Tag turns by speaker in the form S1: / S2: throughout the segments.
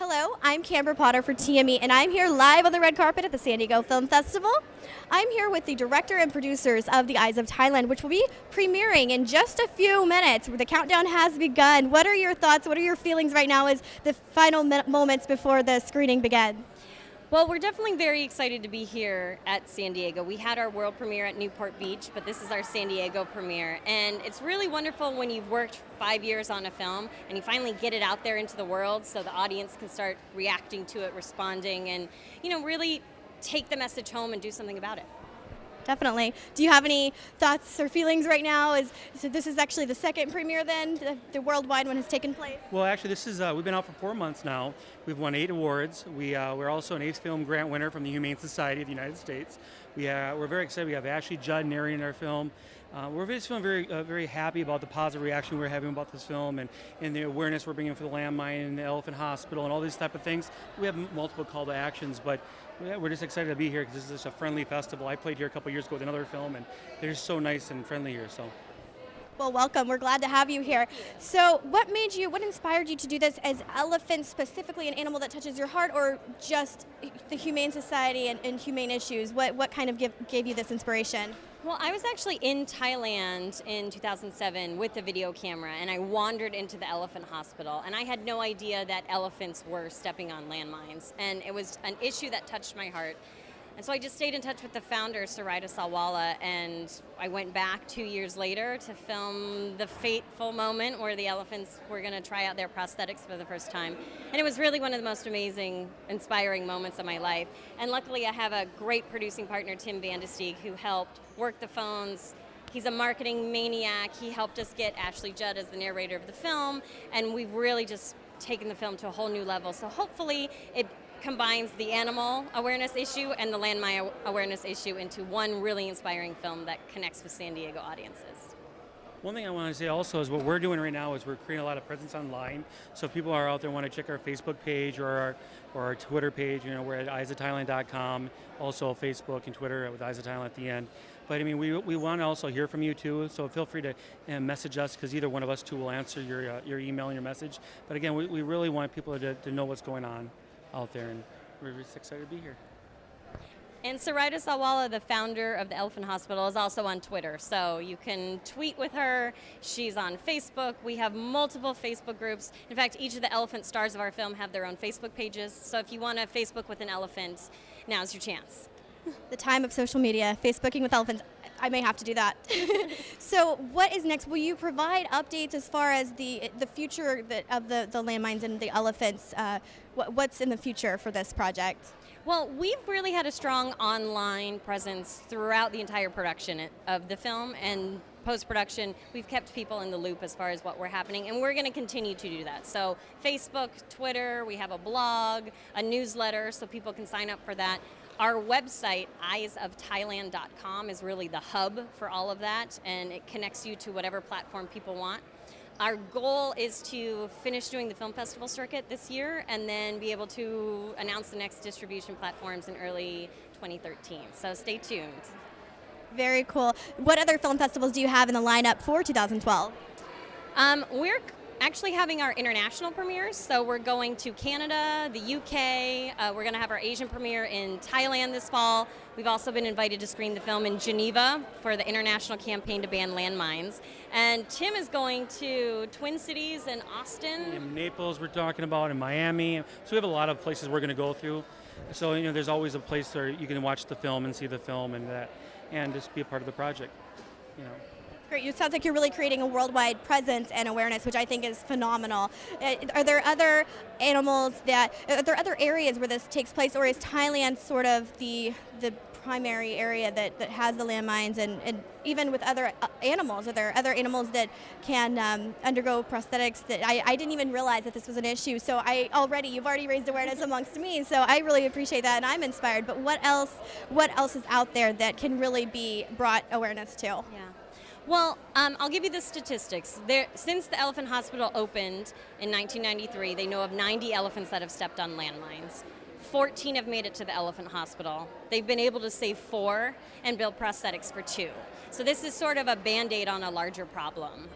S1: Hello, I'm Kambra Potter for TME, and I'm here live on the red carpet at the San Diego Film Festival. I'm here with the director and producers of The Eyes of Thailand, which will be premiering in just a few minutes. The countdown has begun. What are your thoughts? What are your feelings right now as the final moments before the screening begins?
S2: Well, we're definitely very excited to be here at San Diego. We had our world premiere at Newport Beach, but this is our San Diego premiere. And it's really wonderful when you've worked 5 years on a film and you finally get it out there into the world so the audience can start reacting to it, responding, and really take the message home and do something about it.
S1: Definitely. Do you have any thoughts or feelings right now? So this is actually the second premiere then? The worldwide one has taken place?
S3: Well, actually, this is we've been out for 4 months now. We've won 8 awards. We're also an ACE Film Grant winner from the Humane Society of the United States. We're very excited. We have Ashley Judd narrating our film. We're just feeling very happy about the positive reaction we're having about this film and the awareness we're bringing for the Landmine and the Elephant Hospital and all these type of things. We have multiple call to actions, but we're just excited to be here because this is such a friendly festival. I played here a couple years ago with another film, and they're just so nice and friendly here. So.
S1: Well, welcome. We're glad to have you here. So what inspired you to do this? As elephants specifically an animal that touches your heart, or just the Humane Society and humane issues? What kind of gave you this inspiration?
S2: Well, I was actually in Thailand in 2007 with a video camera, and I wandered into the elephant hospital, and I had no idea that elephants were stepping on landmines, and it was an issue that touched my heart. And so I just stayed in touch with the founder, survivors-Motala, and I went back 2 years later to film the fateful moment where the elephants were going to try out their prosthetics for the first time. And it was really one of the most amazing, inspiring moments of my life. And luckily I have a great producing partner, Vandesteeg, who helped work the phones. He's a marketing maniac. He helped us get Ashley Judd as the narrator of the film, and we've really just taken the film to a whole new level. So hopefully it combines the animal awareness issue and the landmine awareness issue into one really inspiring film that connects with San Diego audiences.
S3: One thing I want to say also is what we're doing right now is we're creating a lot of presence online. So if people are out there and want to check our Facebook page or our Twitter page, we're at eyesofthailand.com, also Facebook and Twitter with Eyes of Thailand at the end. But I mean, we want to also hear from you too, so feel free to message us, because either one of us two will answer your email and your message. But again, we really want people to know what's going on out there, and we're just excited to be here.
S2: And survivors-Motala, the founder of the Elephant Hospital, is also on Twitter, so you can tweet with her. She's on Facebook. We have multiple Facebook groups. In fact, each of the elephant stars of our film have their own Facebook pages, so if you want to Facebook with an elephant, now's your chance.
S1: The time of social media, Facebooking with elephants. I may have to do that. So what is next? Will you provide updates as far as the future of the landmines and the elephants? What's in the future for this project?
S2: Well, we've really had a strong online presence throughout the entire production of the film, and post-production, we've kept people in the loop as far as what we're happening, and we're going to continue to do that. So Facebook, Twitter, we have a blog, a newsletter, so people can sign up for that. Our website, eyesofthailand.com, is really the hub for all of that, and it connects you to whatever platform people want. Our goal is to finish doing the film festival circuit this year and then be able to announce the next distribution platforms in early 2013. So stay tuned.
S1: Very cool. What other film festivals do you have in the lineup for 2012?
S2: We're actually having our international premieres, so we're going to Canada, the UK, we're going to have our Asian premiere in Thailand this fall. We've also been invited to screen the film in Geneva for the international campaign to ban landmines. And Tim is going to Twin Cities and Austin.
S3: In Naples we're talking about, in Miami. So we have a lot of places we're going to go through. So there's always a place where you can watch the film and see the film and just be a part of the project.
S1: Great. It sounds like you're really creating a worldwide presence and awareness, which I think is phenomenal. Are there other are there other areas where this takes place, or is Thailand sort of the primary area that has the landmines, and even with other animals? Are there other animals that can undergo prosthetics that I didn't even realize that this was an issue? So you've already raised awareness amongst me, so I really appreciate that, and I'm inspired. But what else is out there that can really be brought awareness to?
S2: Yeah. Well, I'll give you the statistics. Since the Elephant Hospital opened in 1993, they know of 90 elephants that have stepped on landmines. 14 have made it to the elephant hospital. They've been able to save 4 and build prosthetics for 2. So this is sort of a Band-Aid on a larger problem.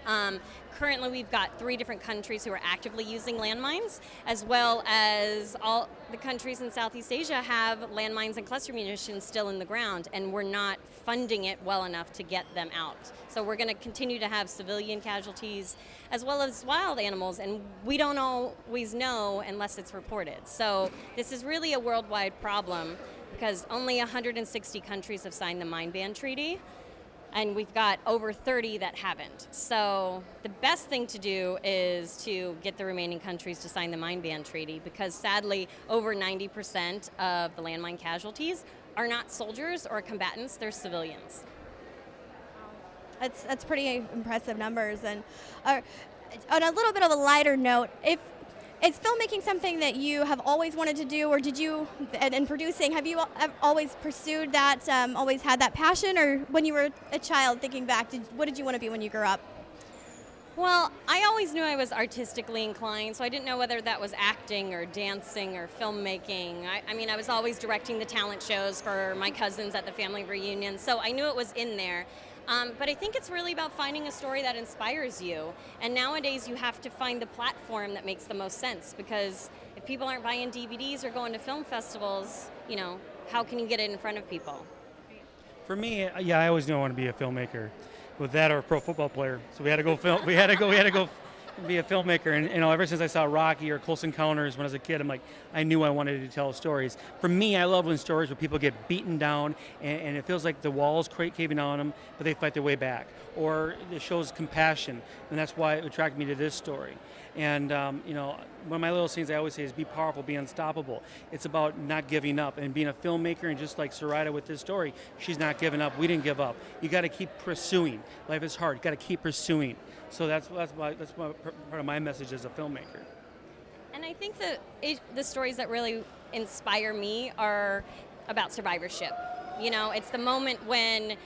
S2: Currently, we've got 3 different countries who are actively using landmines, as well as all the countries in Southeast Asia have landmines and cluster munitions still in the ground, and we're not funding it well enough to get them out. So we're going to continue to have civilian casualties as well as wild animals, and we don't always know unless it's reported. So this is really a worldwide problem because only 160 countries have signed the Mine Ban Treaty, and we've got over 30 that haven't. So the best thing to do is to get the remaining countries to sign the Mine Ban Treaty, because sadly over 90% of the landmine casualties are not soldiers or combatants, they're civilians.
S1: That's pretty impressive numbers. And on a little bit of a lighter note, is filmmaking something that you have always wanted to do, or did you, and producing, have you always pursued that, always had that passion, or when you were a child, thinking back, what did you want to be when you grew up?
S2: Well, I always knew I was artistically inclined, so I didn't know whether that was acting or dancing or filmmaking. I mean, I was always directing the talent shows for my cousins at the family reunion, so I knew it was in there. But I think it's really about finding a story that inspires you. And nowadays you have to find the platform that makes the most sense, because if people aren't buying DVDs or going to film festivals, you know, how can you get it in front of people?
S3: For me, yeah, I always knew I wanted to be a filmmaker, with that or a pro football player. So we had to go film. We had to go be a filmmaker. And you know, ever since I saw Rocky or Close Encounters when I was a kid, I'm like, I knew I wanted to tell stories. For me, I love when stories where people get beaten down and it feels like the walls caving on them, but they fight their way back. Or it shows compassion, and that's why it attracted me to this story. And you know, one of my little scenes I always say is be powerful, be unstoppable. It's about not giving up and being a filmmaker, and just like Sarita with this story, she's not giving up. We didn't give up. You got to keep pursuing. Life is hard. You got to keep pursuing. So that's part of my message as a filmmaker.
S2: And I think that the stories that really inspire me are about survivorship. You know, it's the moment when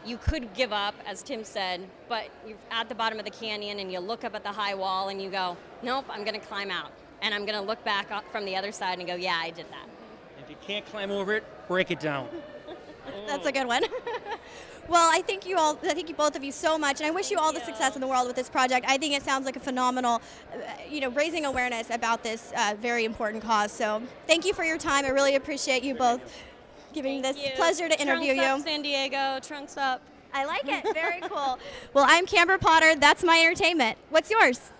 S2: you could give up, as Tim said, but you're at the bottom of the canyon and you look up at the high wall and you go, nope, I'm going to climb out. And I'm going to look back from the other side and go, yeah, I did that.
S3: If you can't climb over it, break it down.
S1: That's a good one. Well, I thank you both of you so much, and I wish you all the success in the world with this project. I think it sounds like a phenomenal, raising awareness about this very important cause. So thank you for your time. I really appreciate you both giving this pleasure to interview you.
S2: Trunks up, San Diego, trunks up.
S1: I like it. Very cool. Well, I'm Kambra Potter. That's my entertainment. What's yours?